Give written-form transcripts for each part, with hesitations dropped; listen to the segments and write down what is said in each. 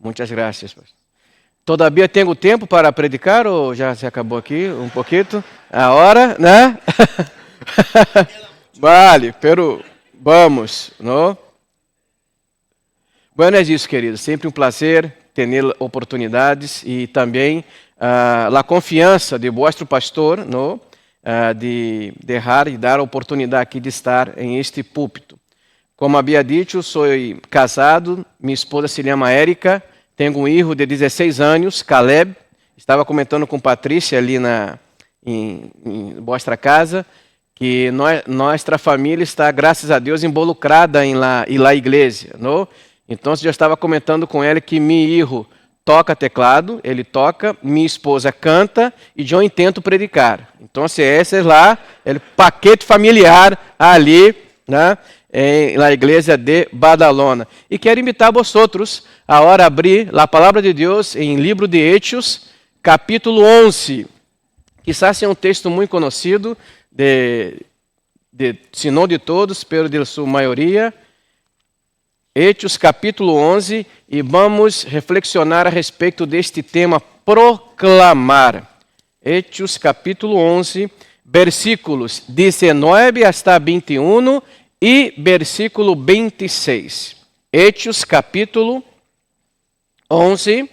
Muitas graças, pastor. Todavia tenho tempo para predicar ou já se acabou aqui um pouquinho? A hora, né? Vale, pero vamos, não? Bueno, é isso, queridos. Sempre um prazer ter oportunidades e também a confiança de vosso pastor, não? De deixar e dar a oportunidade aqui de estar em este púlpito. Como havia dito, sou casado, minha esposa se chama Érica, tenho um filho de 16 anos, Caleb. Estava comentando com Patrícia ali em vossa casa, que nossa família está, graças a Deus, involucrada em la igreja, não? Então, eu estava comentando com ela que meu filho toca teclado, ele toca, minha esposa canta e eu intento predicar. Então, esse é lá, o paquete familiar ali, né? Na igreja de Badalona. E quero invitar vocês a hora abrir a palavra de Deus em livro de Hechos, capítulo 11. Quizás seja um texto muito conhecido, se não de todos, pero de sua maioria. Hechos, capítulo 11, e vamos reflexionar a respeito deste tema, proclamar. Hechos, capítulo 11, versículos 19 hasta 21 e versículo 26. Hechos, capítulo 11,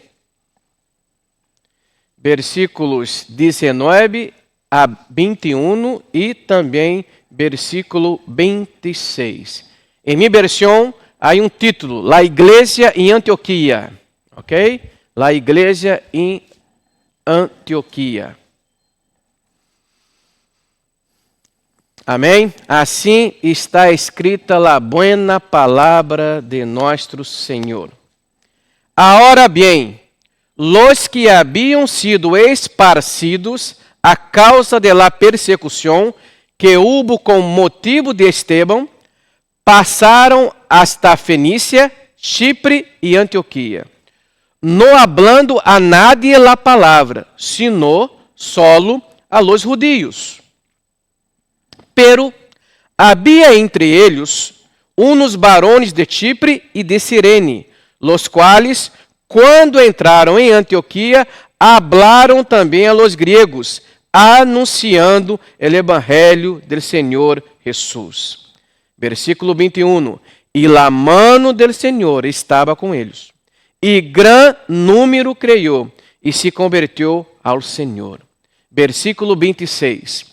versículos 19 a 21 e também versículo 26. Em minha versão, há um título, La Iglesia em Antioquia, ok? La Iglesia em Antioquia. Amém? Assim está escrita a buena palavra de nosso Senhor. Ahora bien, los que habían sido esparcidos a causa de la persecución que hubo con motivo de Esteban, passaram hasta Fenícia, Chipre e Antioquia, no hablando a nadie la palavra, sino solo a los judíos. Pero havia entre eles unos varones de Chipre e de Cirene, los quais, quando entraram em Antioquia, hablaram também a los griegos, anunciando o evangelho del Senhor Jesus. Versículo 21. E la mano del Senhor estava com eles, e gran número creyó e se convertiu ao Senhor. Versículo 26.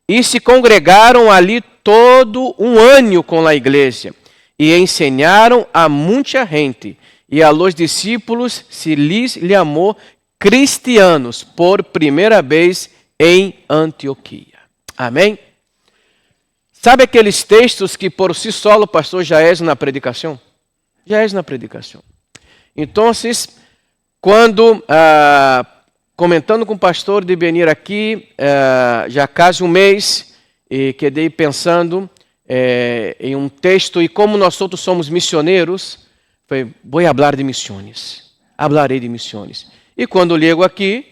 E se congregaram ali todo um ano com a igreja, e ensinaram a muita gente, e a los discípulos se lhes chamou cristianos por primeira vez em Antioquia. Amém? Sabe aqueles textos que por si solo, pastor, já é na predicação? Já é na predicação. Então, quando comentando com o pastor de vir aqui, já quase um mês, e quedei pensando em um texto, e como nós outros somos missioneiros, falei, vou falar de missões, hablarei de missões. E quando ligo aqui,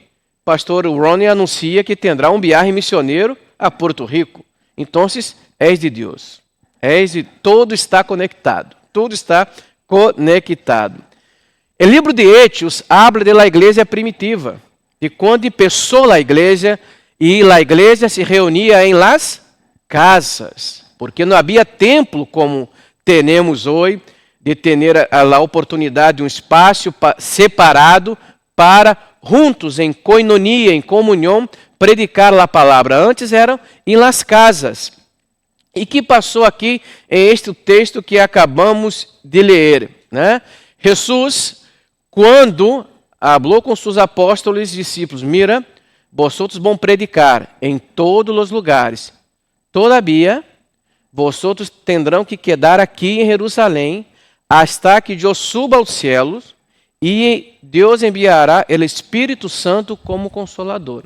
pastor Ronnie anuncia que terá um viagem missioneiro a Porto Rico. Então, és de Deus, todo está conectado, tudo está conectado. O livro de Hechos habla de la igreja primitiva, de quando começou a igreja, e a igreja se reunia em las casas, porque não havia templo como temos hoje, de ter a oportunidade de um espaço separado para juntos, em koinonia, em comunhão, predicar a palavra. Antes eram em las casas. E que passou aqui em este texto que acabamos de ler, né? Jesus, quando falou com seus apóstolos e discípulos, mira, vosotros vão predicar em todos os lugares. Todavia, vosotros tendrão que quedar aqui em Jerusalém, hasta que eu suba aos céus, e Deus enviará o Espírito Santo como consolador.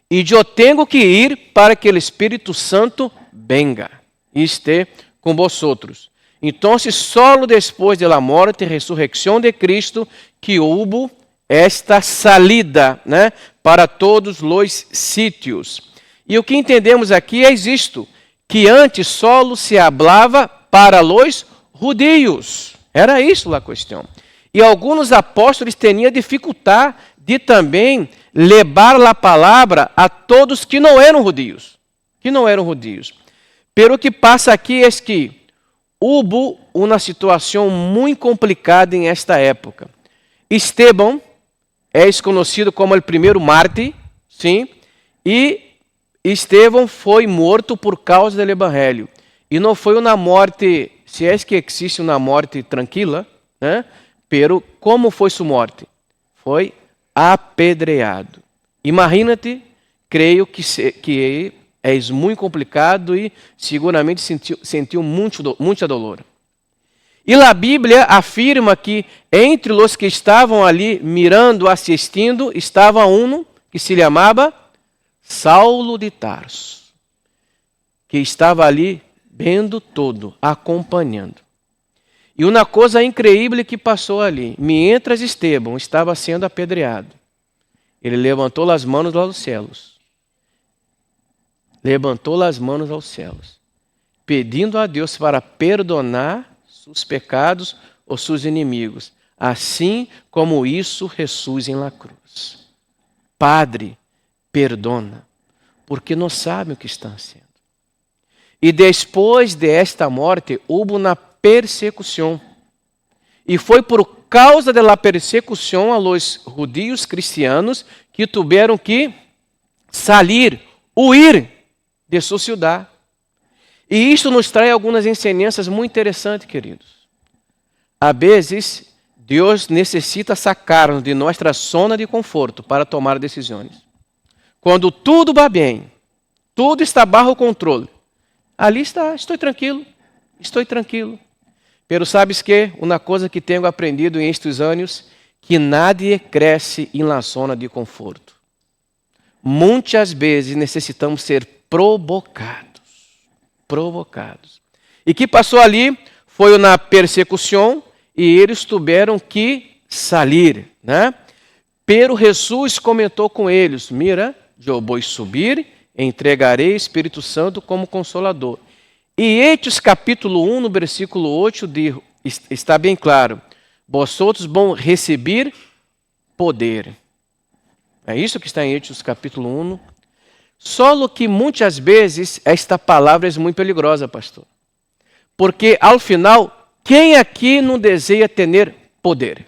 E eu tenho que ir para que o Espírito Santo venga e esteja com vosotros. Então, solo depois da morte e ressurreição de Cristo, que houve esta salida, né, para todos os sítios. E o que entendemos aqui é isto, que antes solo se hablava para os judeus. Era isso a questão. e alguns apóstolos tinham dificuldade de também levar a palavra a todos que não eram judios. Pero o que passa aqui é que houve uma situação muito complicada em esta época. Estevão é conhecido como o primeiro mártir, sim, e Estevão foi morto por causa do evangelho. E não foi uma morte, se é que existe uma morte tranquila, né? Pero como foi sua morte? Foi apedreado. Imagina-te, creio que é muito complicado e seguramente sentiu muita dor. E a Bíblia afirma que entre os que estavam ali mirando, assistindo, estava um que se chamava Saulo de Tarso, que estava ali vendo todo, acompanhando. E uma coisa incrível que passou ali, mientras Estevão estava sendo apedreado, ele levantou as mãos aos céus. Levantou as mãos aos céus, pedindo a Deus para perdonar seus pecados ou seus inimigos, assim como isso Jesus em la cruz. Padre, perdona, porque não sabem o que estão fazendo. E depois desta morte, houve uma persecução. E foi por causa da persecução a los judíos cristianos que tiveram que sair, huir de sua cidade. E isto nos traz algumas ensinanças muito interessantes, queridos. Às vezes, Deus necessita sacar-nos de nossa zona de conforto para tomar decisões. Quando tudo vai bem, tudo está bajo controle, ali está, estou tranquilo. Pero sabes que uma coisa que tenho aprendido em estes anos, que nadie cresce em la zona de conforto. Muitas vezes necessitamos ser provocados. E que passou ali foi uma persecução e eles tiveram que sair, né? Pero Jesus comentou com eles: mira, eu vou subir, entregarei o Espírito Santo como consolador. E Hechos capítulo 1, no versículo 8, está bem claro: vosotros vão receber poder. É isso que está em Hechos capítulo 1. Só que muitas vezes esta palavra é muito peligrosa, pastor. Porque, ao final, quem aqui não deseja ter poder?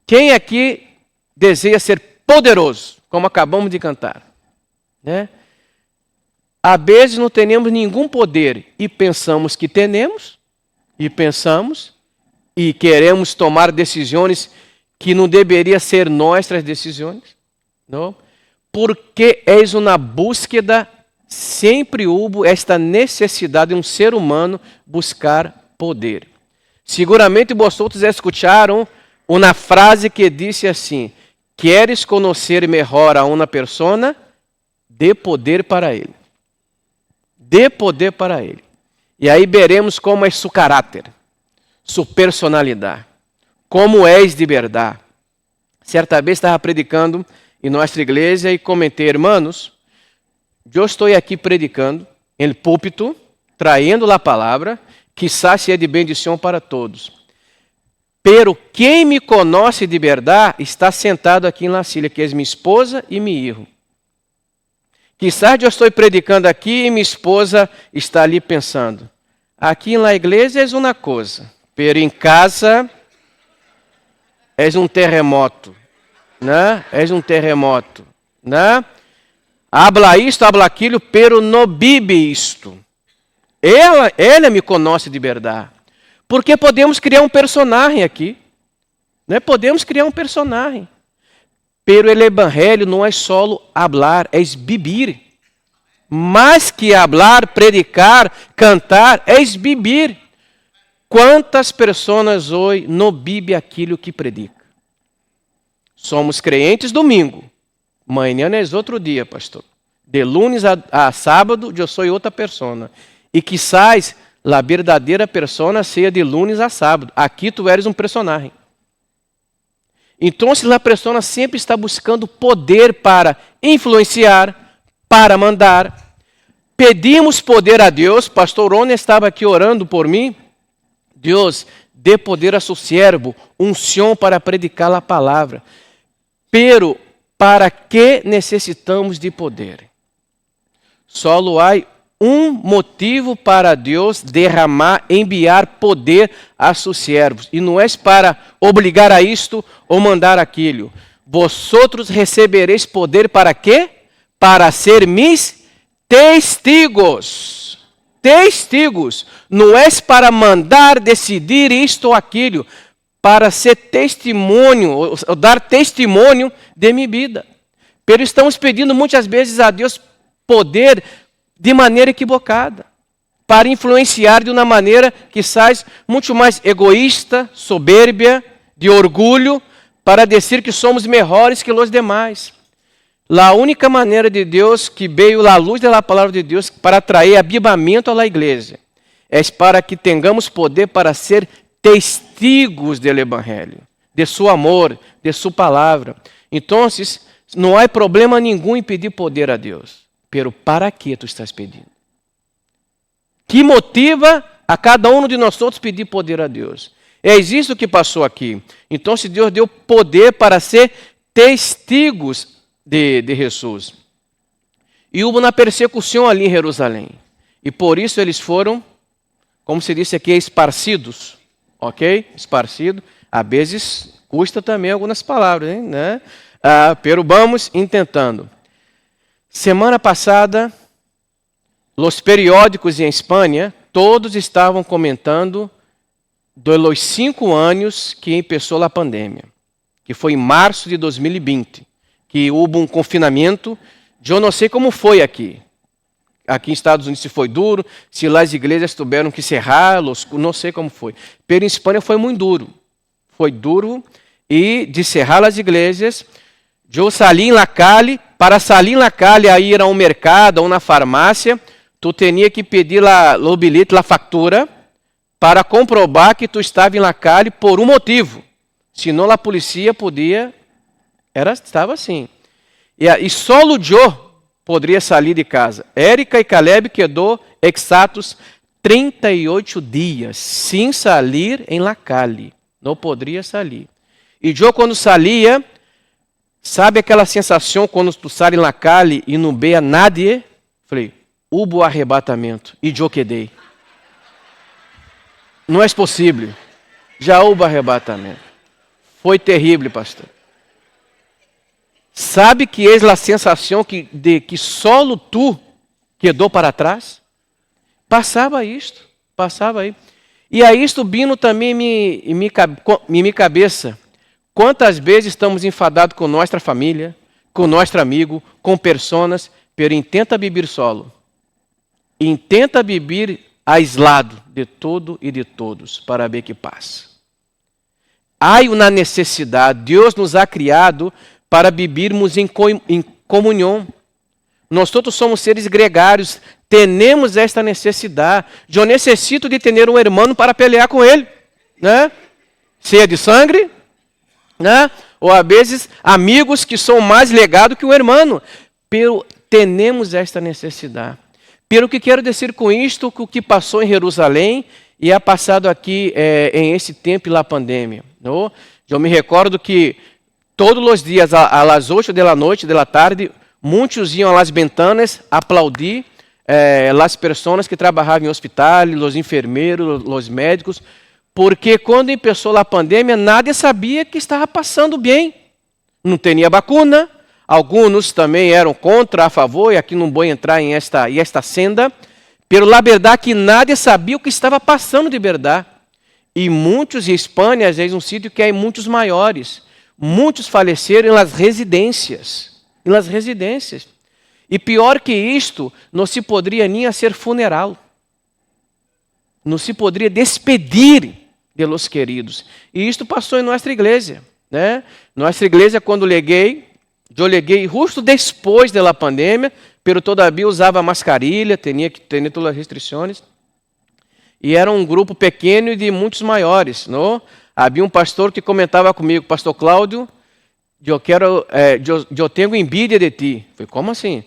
Quem aqui deseja ser poderoso, como acabamos de cantar? Né? Às vezes não temos nenhum poder e pensamos que temos, e queremos tomar decisões que não deveriam ser nossas decisões. Não? Porque é uma búsqueda, sempre houve esta necessidade de um ser humano buscar poder. Seguramente vocês escutaram uma frase que disse assim: queres conhecer melhor a uma pessoa? Dê poder para ele. Dê poder para ele. E aí veremos como é seu caráter, sua personalidade, como és de verdade. Certa vez estava predicando em nossa igreja e comentei: hermanos, eu estou aqui predicando em púlpito, traindo a palavra, quizás seja de bendição para todos. Pero quem me conhece de verdade está sentado aqui em la silla, que é minha esposa e meu filho. Quizás eu estou predicando aqui e minha esposa está ali pensando: aqui na igreja é uma coisa, pero em casa é um terremoto. Né? És um terremoto, né? Habla isto, habla aquilo, pero não vive isto. Ela me conhece de verdade. Porque podemos criar um personagem aqui, né? Podemos criar um personagem. Pero o evangelho não é só hablar, é vivir. Mais que hablar, predicar, cantar, é vivir. Quantas pessoas hoje não vivem aquilo que predica? Somos crentes domingo. Amanhã é outro dia, pastor. De lunes a sábado, eu sou outra pessoa. E quizás a verdadeira pessoa seja de lunes a sábado. Aqui tu eres um personagem. Então, a pessoa sempre está buscando poder para influenciar, para mandar. Pedimos poder a Deus. Pastor Rony estava aqui orando por mim. Deus, dê poder a su siervo, unción para predicar a palavra. Pero, para que necessitamos de poder? Solo há motivo para Deus derramar, enviar poder a seus servos. E não é para obrigar a isto ou mandar aquilo. Vosotros recebereis poder para quê? Para ser mis testigos. Testigos. Não é para mandar, decidir isto ou aquilo. Para ser testemunho, ou dar testemunho de minha vida. Pero estamos pedindo muitas vezes a Deus poder de maneira equivocada, para influenciar de uma maneira quizás muito mais egoísta, soberbia, de orgulho, para dizer que somos melhores que os demais. A única maneira de Deus que veio a luz da palavra de Deus para trazer avivamento à igreja é para que tenhamos poder para ser testigos do evangelho, de seu amor, de sua palavra. Então, não há problema nenhum em pedir poder a Deus. Pero para que tu estás pedindo? Que motiva a cada um de nós outros pedir poder a Deus? É isso que passou aqui. Então, se Deus deu poder para ser testigos de Jesus. E houve uma persecução ali em Jerusalém. E por isso eles foram, como se disse aqui, esparcidos. Ok? Esparcido. Às vezes custa também algumas palavras, hein? Né? Pero vamos intentando. Semana passada, os periódicos em Espanha, todos estavam comentando dos 5 anos que começou a pandemia, que foi em março de 2020, que houve um confinamento. Eu não sei como foi aqui. Aqui nos Estados Unidos se foi duro, se lá as igrejas tiveram que cerrar, não sei como foi. Mas em Espanha foi muito duro. Foi duro e de cerrar as igrejas. Eu saí em la calle, para sair na calle a ir a um mercado ou na farmácia, tu tinha que pedir o bilhete, a factura, para comprovar que tu estava em la calle por um motivo. Senão a polícia podia, estava assim. E só o eu poderia sair de casa. Érica e Caleb quedou exatos 38 dias sem sair em la calle. Não poderia sair. E eu, quando saía, sabe aquela sensação quando tu sai na calle e não vê a nadie? Falei, houve o arrebatamento e eu quedei. Não é possível. Já houve arrebatamento. Foi terrível, pastor. Sabe que é a sensação de que solo tu quedou para trás? Passava isto, passava aí. E aí isto vindo também em minha cabeça. Quantas vezes estamos enfadados com nossa família, com nosso amigo, com pessoas, pero intenta viver solo. Intenta viver aislado de tudo e de todos, para ver que passa. Há uma necessidade, Deus nos ha criado para vivermos em comunhão. Nós todos somos seres gregários, temos esta necessidade. Eu necessito de ter um irmão para pelear com ele, né? Seja de sangue, né? Ou às vezes amigos que são mais legados que o irmão. Pero temos esta necessidade. Pelo que quero dizer com isto, o que passou em Jerusalém e é passado aqui em esse tempo da pandemia. Não? Eu me recordo que todos os dias, às 8 da noite, da tarde, muitos iam às ventanas aplaudir as pessoas que trabalhavam em hospital, os enfermeiros, os médicos, porque quando começou a pandemia, nadie sabia que estava passando bem. Não tinha vacuna, alguns também eram contra, a favor, e aqui não vou entrar em esta senda, pero la verdade que nadie sabia o que estava passando de verdade. E muitos, em Espanha, às vezes um sítio que é muitos maiores, muitos faleceram nas residências. E pior que isto, não se poderia nem ser funeral. Não se poderia despedir de los queridos. E isto passou em nossa igreja. Né? Nossa igreja, quando eu leguei justo depois da pandemia, pero todavia usava mascarilha, tinha que ter todas as restrições. E era um grupo pequeno e de muitos maiores. Não? Havia um pastor que comentava comigo, pastor Cláudio, eu tenho envidia de ti. Falei, como assim?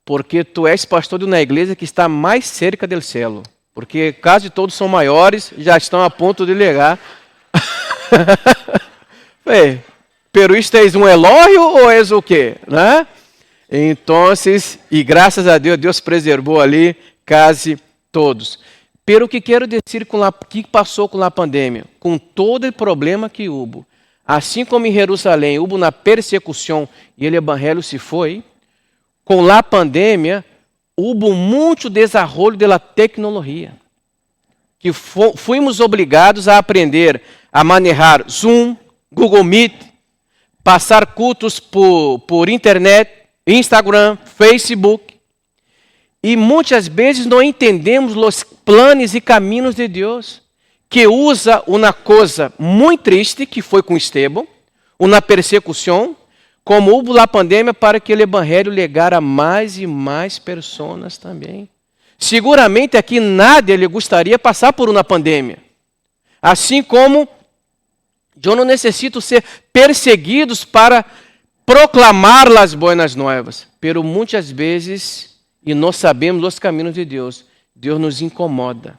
Porque tu és pastor de uma igreja que está mais cerca do céu. Porque quase todos são maiores, já estão a ponto de legar Pero isto é um elogio ou é o quê? Né? Então, e graças a Deus, Deus preservou ali quase todos. Pero o que quero dizer com o que passou com a pandemia? Com todo o problema que houve. Assim como em Jerusalém houve uma persecução e o evangelho se foi, com a pandemia houve muito desenvolvimento da tecnologia. Que fomos obrigados a aprender a manejar Zoom, Google Meet, passar cultos por internet, Instagram, Facebook. E muitas vezes não entendemos os planos e caminhos de Deus, que usa uma coisa muito triste, que foi com Estevão, uma persecução, como houve a pandemia, para que o evangelho legara a mais e mais pessoas também. Seguramente aqui nada lhe gostaria de passar por uma pandemia. Assim como eu não necessito ser perseguidos para proclamar as boas novas, pero muitas vezes, e nós sabemos os caminhos de Deus, Deus nos incomoda,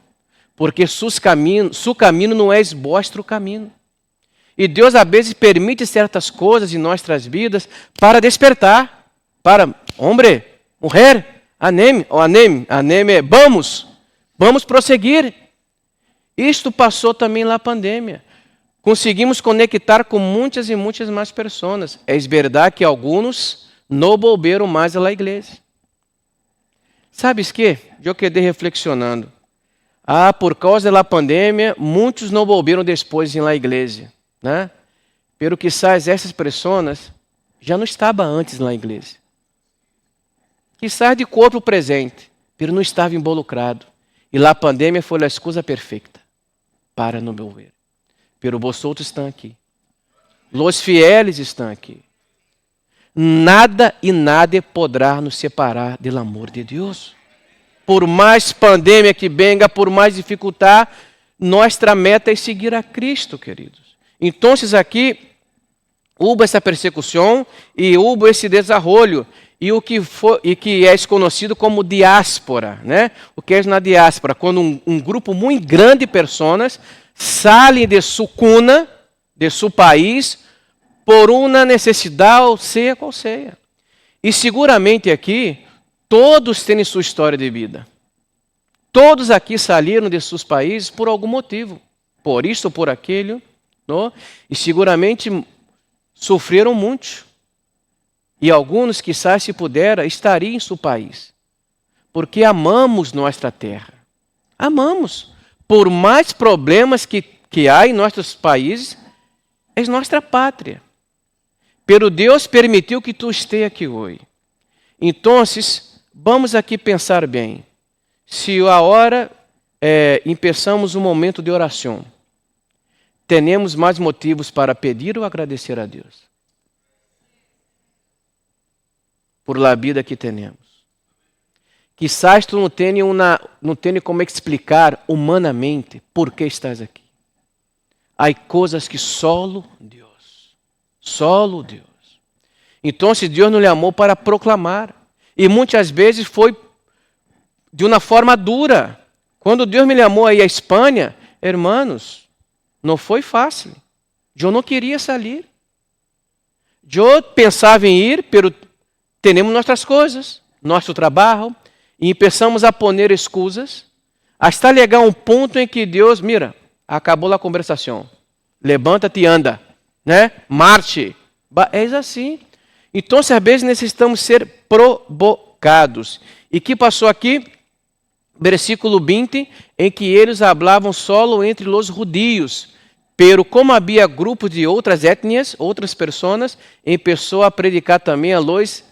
porque seu caminho não é vosso caminho. E Deus às vezes permite certas coisas em nossas vidas para despertar, para, homem, mulher, anime, vamos prosseguir. Isto passou também na pandemia. Conseguimos conectar com muitas e muitas mais pessoas. É verdade que alguns não voltaram mais à igreja. Sabes que? Eu quedei reflexionando. Por causa da pandemia, muitos não voltaram depois na igreja, né? Pero quizás essas pessoas já não estavam antes na igreja. Quizás de corpo presente, pero não estava involucrado. E a pandemia foi a excusa perfeita para não volver. Pero vosotros estão aqui. Los fieles estão aqui. Nada e nada poderá nos separar do amor de Deus. Por mais pandemia que venga, por mais dificuldade, nossa meta é seguir a Cristo, queridos. Então, aqui, houve essa persecução e houve esse desenvolvimento. E o que é conhecido como diáspora, né? O que é na diáspora? Quando um grupo muito grande de pessoas saem de sua cuna, de seu país, por uma necessidade, seja qual seja. E seguramente aqui, todos têm sua história de vida. Todos aqui saíram de seus países por algum motivo. Por isso ou por aquele. Não? E seguramente sofreram muito. E alguns, quizás, se pudera, estariam em seu país. Porque amamos nossa terra. Amamos. Por mais problemas que há em nossos países, é nossa pátria. Pero Deus permitiu que tu esteja aqui hoje. Então, vamos aqui pensar bem. Se agora começamos um momento de oração, temos mais motivos para pedir ou agradecer a Deus? Por la vida que temos. Quizás tu não tenha como explicar humanamente por que estás aqui. Há coisas que solo Deus. Então, Deus nos chamou para proclamar. E muitas vezes foi de uma forma dura. Quando Deus me chamou aí à Espanha, hermanos, não foi fácil. Eu não queria sair. Eu pensava em ir, pero temos nossas coisas, nosso trabalho, e começamos a poner excusas, até chegar a um ponto em que Deus, mira, acabou a conversação. Levanta-te e anda, né? Marche. É assim. Então, às vezes necessitamos ser provocados. E que passou aqui? Versículo 20, em que eles hablavam solo entre os judios. Pero como havia grupos de outras etnias, outras pessoas, começou a predicar também a los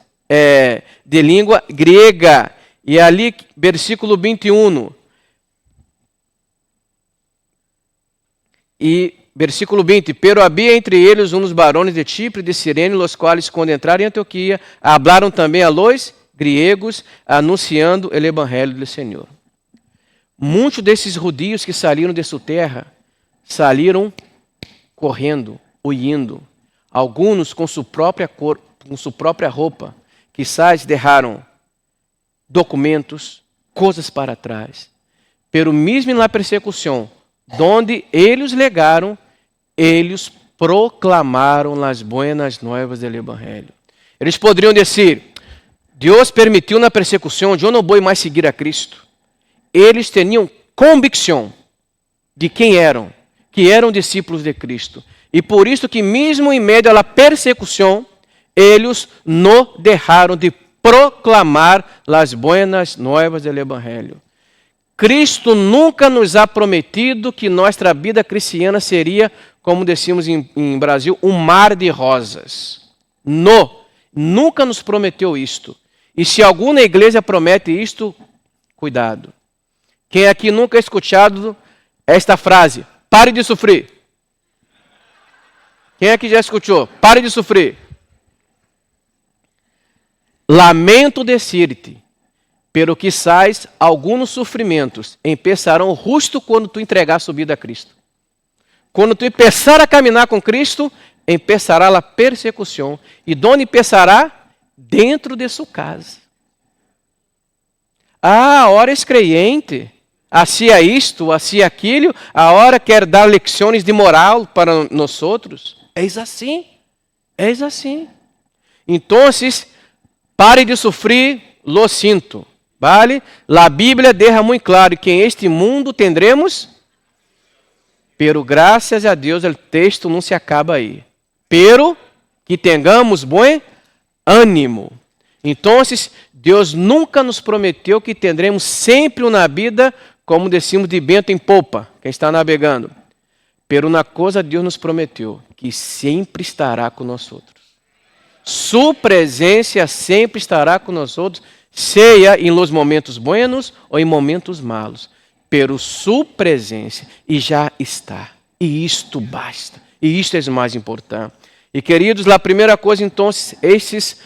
de língua grega. E ali, versículo 21. E versículo 20. Pero havia entre eles uns barões de Chipre e de Cirene, os quais, quando entraram em Antioquia, hablaram também a los gregos, anunciando o evangelho do Senhor. Muitos desses judios que saíram de sua terra, saíram correndo, huyendo. Alguns com sua própria cor, com sua própria roupa, quizás deixaram documentos, coisas para trás. Pero mesmo na persecução, donde eles legaram, eles proclamaram as buenas novas do Evangelho. Eles poderiam dizer, Deus permitiu na persecução, eu não vou mais seguir a Cristo. Eles tinham convicção de quem eram, que eram discípulos de Cristo. E por isso que mesmo em meio à persecução, eles não deixaram de proclamar as buenas novas do Evangelho. Cristo nunca nos ha prometido que nossa vida cristiana seria, como decimos em Brasil, um mar de rosas. Não, nunca nos prometeu isto. E se alguma igreja promete isto, cuidado. Quem aqui nunca ha escutado esta frase? Pare de sofrer. Quem aqui já escutou? Pare de sofrer. Lamento decir-te, pero quizás alguns sofrimentos empeçarão justo quando tu entregar a sua vida a Cristo. Quando tu começar a caminhar com Cristo, empeçará a persecução. E onde empeçará? Dentro de sua casa. Ah, ora és crente, assim isto, assim aquilo, a hora quer dar lições de moral para nós outros. Eis assim, eis assim. Então, pare de sofrer, lo sinto. Vale? A Bíblia deixa muito claro que em este mundo tendremos, pero graças a Deus o texto não se acaba aí. Pero que tenhamos bom ânimo. Então, Deus nunca nos prometeu que teremos sempre uma vida, como decimos, de vento em popa, quem está navegando. Pero uma coisa Deus nos prometeu, que sempre estará com nós outros. Sua presença sempre estará com nós outros, seja em los momentos buenos ou em momentos malos. Pero sua presença, e já está. E isto basta. E isto é o mais importante. E queridos, a primeira coisa, então, esses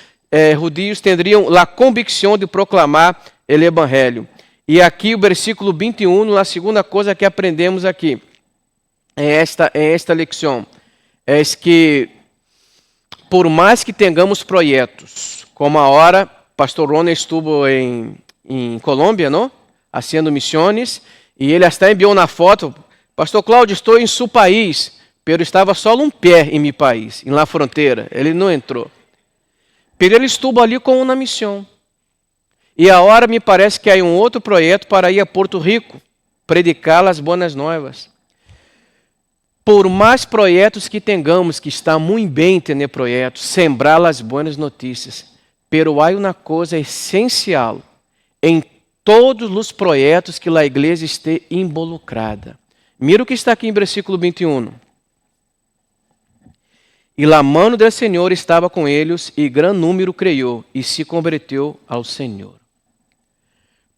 judeus teriam a convicção de proclamar o Evangelho. E aqui o versículo 21, a segunda coisa que aprendemos aqui, esta lição, é que por mais que tenhamos projetos, como a hora, pastor Ronald esteve em Colômbia, não? Haciendo missões, e ele até enviou na foto, pastor Cláudio, estou em seu país, pero estava só um pé em meu país, em la fronteira, ele não entrou. Pero ele esteve ali com uma missão. E agora me parece que há um outro projeto para ir a Porto Rico, predicar as boas novas. Por mais projetos que tenhamos, que está muito bem ter projetos, sembrar as boas notícias, pero há uma coisa essencial em todos os projetos que a igreja esteja involucrada. Mira o que está aqui em versículo 21. E a mão do Senhor estava com eles, e grande número creu, e se converteu ao Senhor.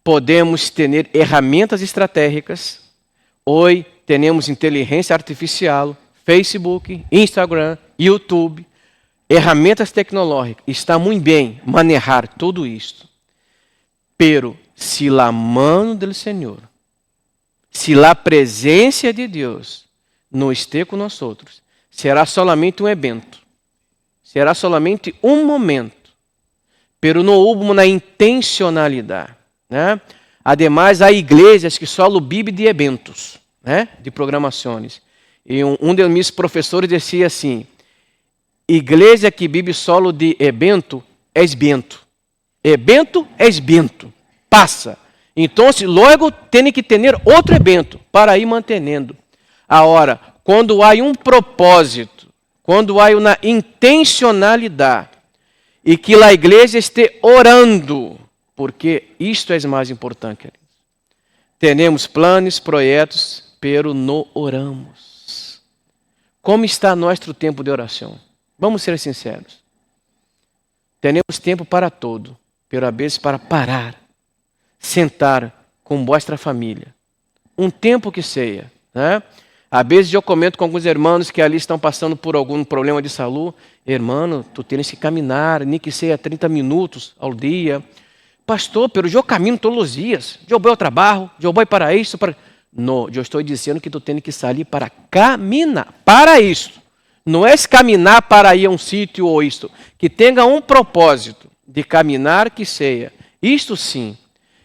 Podemos ter ferramentas estratégicas. Hoje temos inteligência artificial, Facebook, Instagram, YouTube, ferramentas tecnológicas. Está muito bem manejar tudo isto. Pero se a mão do Senhor, se a presença de Deus não estiver com nós outros, será solamente um evento. Será solamente um momento. Pero não houve uma intencionalidade. Né? Ademais, há igrejas que só vivem de eventos, né? De programações. E um de meus professores dizia assim, igreja que vive solo de evento é vento. Evento é vento. Passa. Então, logo tem que ter outro evento para ir mantendo. Agora, quando há um propósito, quando há uma intencionalidade, e que a igreja esteja orando, porque isto é mais importante, queridos. Temos planos, projetos, pero não oramos. Como está nosso tempo de oração? Vamos ser sinceros. Temos tempo para todo, pero às vezes para parar, sentar com vossa família. Um tempo que seja, né? Às vezes eu comento com alguns irmãos que ali estão passando por algum problema de saúde. Irmão, tu tens que caminhar, nem que seja 30 minutos ao dia. Pastor, pero eu caminho todos os dias. Eu vou ao trabalho, eu vou para isso. Não, eu estou dizendo que tu tens que sair para caminhar. Para isso. Não é caminhar para ir a um sítio ou isto. Que tenha um propósito de caminhar que seja. Isto sim.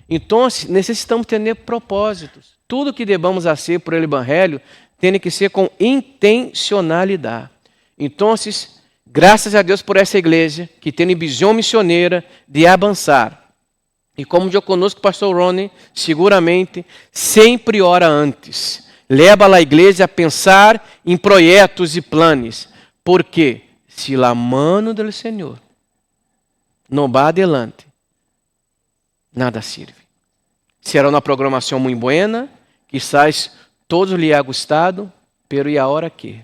Então, necessitamos ter propósitos. Tudo que devamos fazer por Evangelho tem que ser com intencionalidade. Então, graças a Deus por essa igreja que tem visão missioneira de avançar. E como já conosco o pastor Ronnie, seguramente sempre ora antes. Leva a igreja a pensar em projetos e planos. Porque se a mão do Senhor não vai adelante, nada serve. Será uma programação muito boa, quizás todos lhe ha gostado, pero e agora que?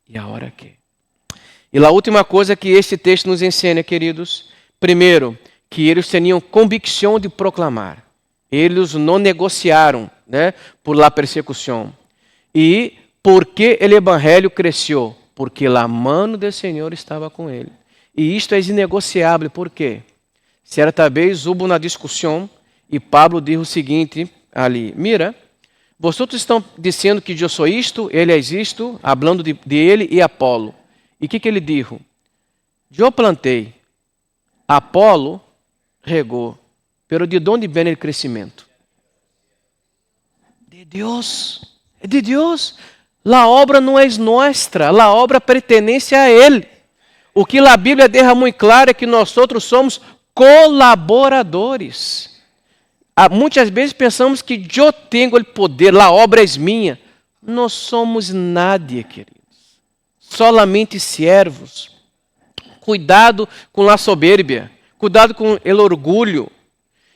E agora que? E a última coisa que este texto nos ensina, queridos, primeiro, que eles tinham convicção de proclamar. Eles não negociaram, por la persecução. E por que o evangelho cresceu? Porque a mão do Senhor estava com ele. E isto é inegociável, por quê? Certa vez houve uma discussão e Pablo disse o seguinte ali: mira, vocês estão dizendo que eu sou isto, ele é isto, falando de ele e Apolo. E o que ele disse? Eu plantei, Apolo regou, pero de onde vem o crescimento? De Deus, é de Deus. A obra não é nossa, a obra pertence a Ele. O que a Bíblia deixa muito claro é que nós somos colaboradores. Muitas vezes pensamos que eu tenho o poder, a obra é minha. Não somos nadie, queridos. Solamente servos. Cuidado com a soberbia. Cuidado com o orgulho.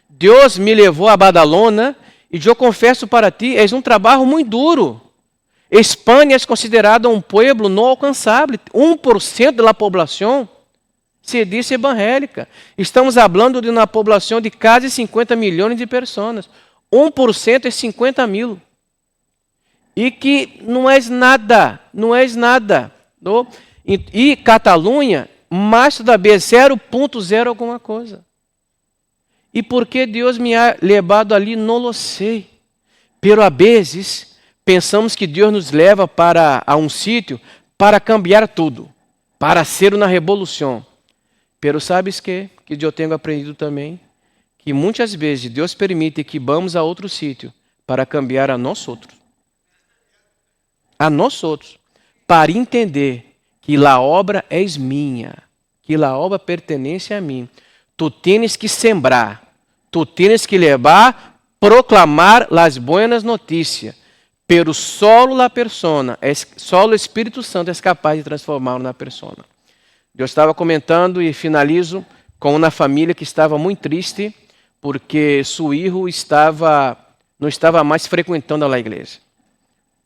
Deus me levou a Badalona e eu confesso para ti, é um trabalho muito duro. Espanha é considerada um povo não alcançável. 1% da população se diz evangélica. Estamos falando de uma população de quase 50 milhões de pessoas. 1% é 50 mil. E que não é nada, não é nada. Não? E Catalunha, mais todavia, 0,0 alguma coisa. E por que Deus me ha levado ali, não lo sei. Pero a vezes, pensamos que Deus nos leva a um sítio para cambiar tudo, para ser uma revolução. Pero sabes que eu tenho aprendido também? Que muitas vezes Deus permite que vamos a outro sítio para cambiar a nós outros. A nós outros. Para entender que a obra é minha, que a obra pertence a mim. Tu tens que sembrar, tu tens que levar, proclamar as boas notícias. Pero solo a persona, solo o Espírito Santo é capaz de transformar uma persona. Eu estava comentando e finalizo com uma família que estava muito triste porque seu filho não estava mais frequentando a igreja.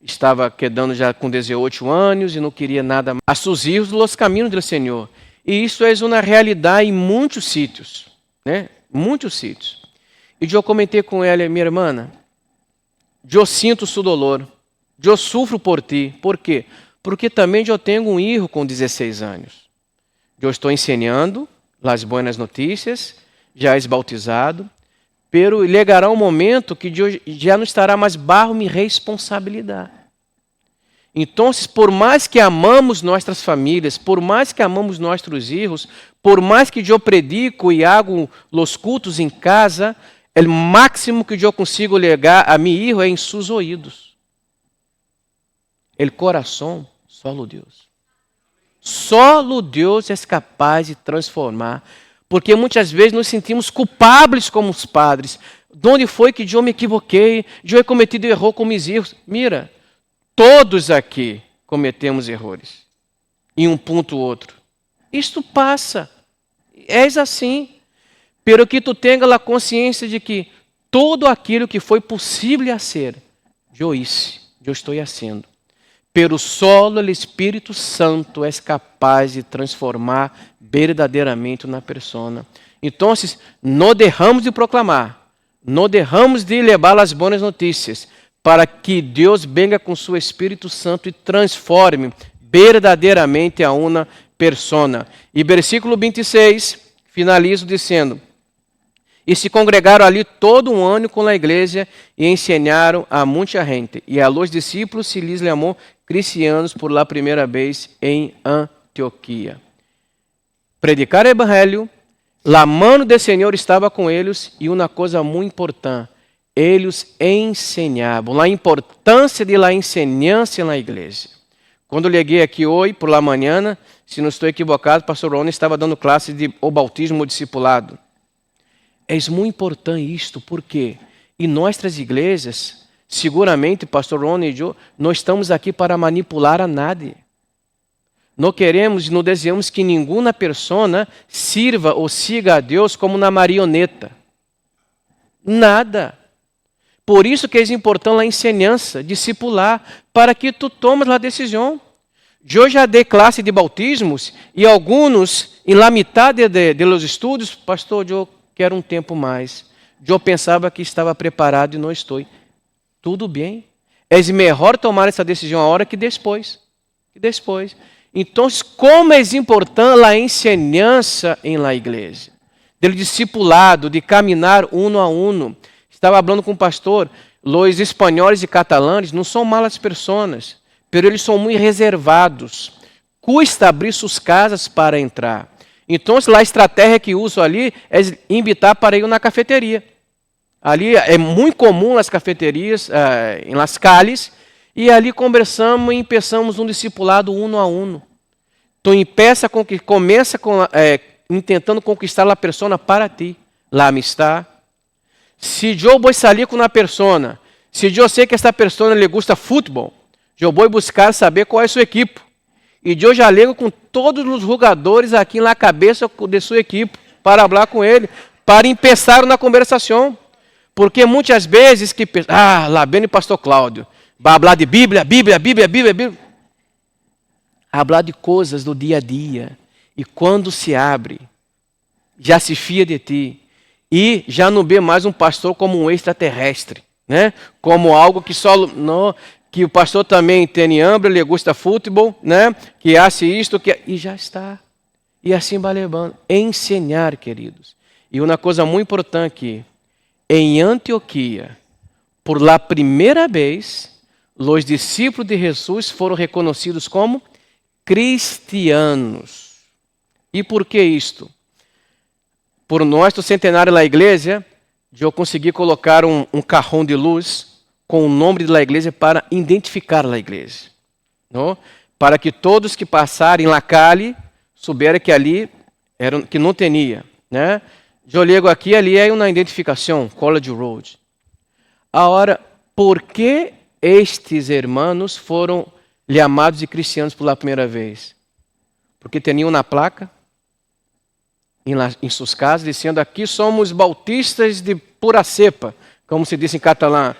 Estava quedando já com 18 anos e não queria nada mais. A seus filhos los caminhos do Senhor. E isso é uma realidade em muitos sítios, muitos sítios. E eu comentei com ela, minha irmã, eu sinto seu dolor, eu sofro por ti. Por quê? Porque também eu tenho um filho com 16 anos. Eu estou ensinando as boas notícias, já é bautizado, pero chegará um momento que eu já não estará mais bajo minha responsabilidade. Então, por mais que amamos nossas famílias, por mais que amamos nossos filhos, por mais que eu predico e hago os cultos em casa, o máximo que eu consigo legar a meu filho é em seus ouvidos. O coração, solo Deus. Solo Deus é capaz de transformar, porque muitas vezes nos sentimos culpados como os padres. De onde foi que eu me equivoquei? Eu he cometido erro com meus filhos. Mira, todos aqui cometemos erros, em um ponto ou outro. Isto passa, és assim. Pero que tu tenha a consciência de que tudo aquilo que foi possível a ser, eu estou fazendo. Pero solo o Espírito Santo é capaz de transformar verdadeiramente uma pessoa. Então, não deixamos de proclamar, não deixamos de levar as boas notícias, para que Deus venha com seu Espírito Santo e transforme verdadeiramente a uma pessoa. E versículo 26, finalizo dizendo: e se congregaram ali todo um ano com a igreja e ensinaram a muita gente. E a los discípulos se lhes chamou cristianos por la primeira vez em Antioquia. Predicar o evangelho, a mão do Senhor estava com eles e uma coisa muito importante, eles ensinavam, a importância da ensinança na igreja. Quando eu cheguei aqui hoje, por la manhã, se não estou equivocado, o pastor Rony estava dando classe de o bautismo ou discipulado. É muito importante isto, porque em nossas igrejas, seguramente, pastor Rony e eu, não estamos aqui para manipular a nadie. Não queremos, não desejamos que nenhuma pessoa sirva ou siga a Deus como uma marioneta. Nada. Por isso que é importante a ensinança, discipular, para que tu tomes a decisão. Eu já dei classe de bautismos e alguns, em la metade de los estudos, pastor, eu quero um tempo mais. Eu pensava que estava preparado e não estou. Tudo bem. É melhor tomar essa decisão a hora que depois. Então, como é importante a ensinança em la igreja, do discipulado, de caminhar uno a uno. Estava falando com o pastor, os espanhóis e catalães não são malas pessoas, mas eles são muito reservados. Custa abrir suas casas para entrar. Então, a estratégia que uso ali é invitar para ir na cafeteria. Ali é muito comum nas cafeterias, em las calles, e ali conversamos e começamos um discipulado uno a uno. Então, começa tentando conquistar a pessoa para ti, a amistade. Se eu vou sair com uma pessoa, se eu sei que esta pessoa lhe gusta futebol, eu vou buscar saber qual é a sua equipe. E eu já ligo com todos os jogadores aqui na cabeça de sua equipe, para falar com ele, para começar na conversação. Porque muitas vezes que lá vem o pastor Cláudio, vai falar de Bíblia. Falar de coisas do dia a dia. E quando se abre, já se fia de ti. E já não vê mais um pastor como um extraterrestre, né? Como algo que só... Não, que o pastor também tem hambre, ele gosta de futebol, né? Que hace isto, e já está. E assim vai levando. Ensinar, queridos. E uma coisa muito importante aqui. Em Antioquia, por la primeira vez, os discípulos de Jesus foram reconhecidos como cristianos. E por que isto? Por nosso centenário da igreja, eu consegui colocar um cajão de luz com o nome da igreja para identificar a igreja. Não? Para que todos que passarem na calle souberam que ali que não tinha. Né? Eu ligo aqui, ali é uma identificação, College Road. Agora, por que estes irmãos foram chamados de cristianos pela primeira vez? Porque tinham uma placa em suas casas, dizendo: aqui somos bautistas de pura cepa, como se diz em catalão,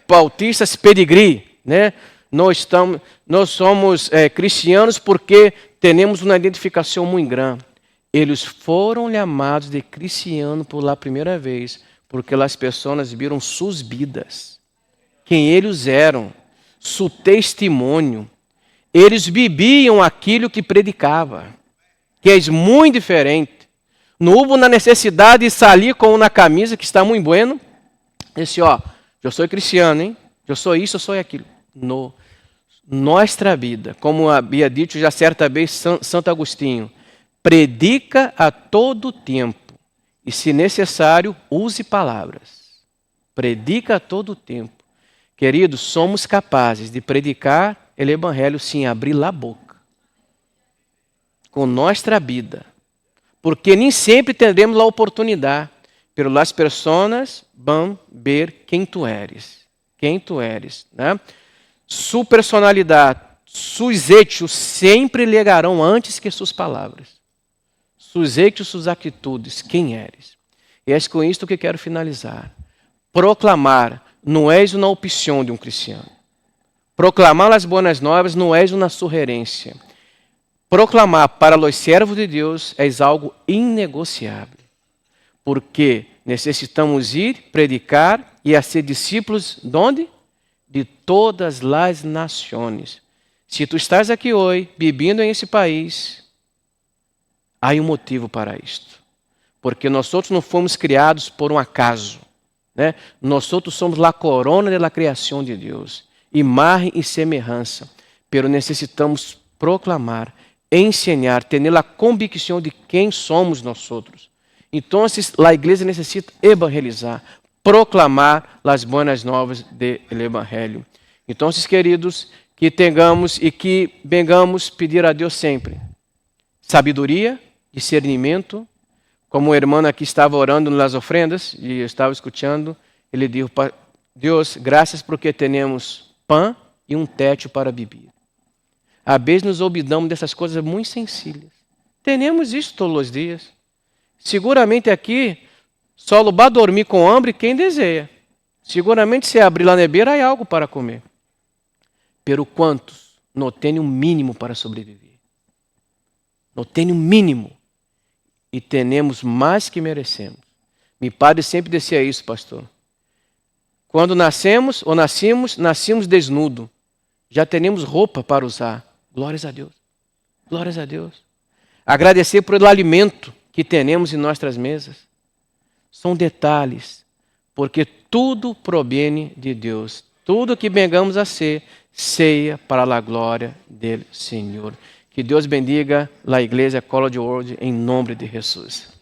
bautistas pedigree, né? Nós somos cristianos porque temos uma identificação muito grande. Eles foram chamados de cristianos pela primeira vez, porque as pessoas viram suas vidas, quem eles eram, seu testemunho. Eles viviam aquilo que predicava, que é muito diferente. Não houve uma necessidade de sair com uma camisa que está muito bueno. Disse, eu sou cristiano, hein? Eu sou isso, eu sou aquilo. No nossa vida, como havia dito já certa vez Santo Agostinho, predica a todo tempo e, se necessário, use palavras. Predica a todo tempo. Queridos, somos capazes de predicar o evangelho sem abrir a boca. Com nossa vida. Porque nem sempre teremos a oportunidade. Pero as pessoas vão ver quem tu eres. Quem tu eres. Né? Sua personalidade, seus hechos sempre ligarão antes que suas palavras. Seus hechos, suas atitudes, quem eres. E é com isto que quero finalizar. Proclamar não é uma opção de um cristiano. Proclamar as boas novas não é uma sugerência. Proclamar para os servos de Deus é algo inegociável. Porque necessitamos ir, predicar e a ser discípulos de onde? De todas as nações. Se tu estás aqui hoje, vivendo em esse país, há um motivo para isto. Porque nós outros não fomos criados por um acaso. Né? Nós outros somos a corona da criação de Deus. Imagem e semelhança. Pero necessitamos proclamar, ensinar, ter a convicção de quem somos nós outros. Então, a igreja necessita evangelizar, proclamar as boas novas do Evangelho. Então, queridos, que tenhamos e que vengamos pedir a Deus sempre sabedoria, discernimento. Como o irmão aqui estava orando nas ofrendas e eu estava escutando, ele disse: Deus, graças porque temos pão e um teto para beber. Às vezes nos olvidamos dessas coisas muito sensíveis. Temos isso todos os dias. Seguramente aqui, só vai dormir com hambre quem deseja. Seguramente se abrir a nebeira, há algo para comer. Pero quantos não têm um mínimo para sobreviver? Não tem um mínimo. E temos mais que merecemos. Meu padre sempre dizia isso, pastor. Quando nascemos desnudo. Já temos roupa para usar. Glórias a Deus. Glórias a Deus. Agradecer pelo alimento que temos em nossas mesas. São detalhes, porque tudo provém de Deus. Tudo que vengamos a ser, seja para a glória do Senhor. Que Deus bendiga a Igreja College World em nome de Jesus.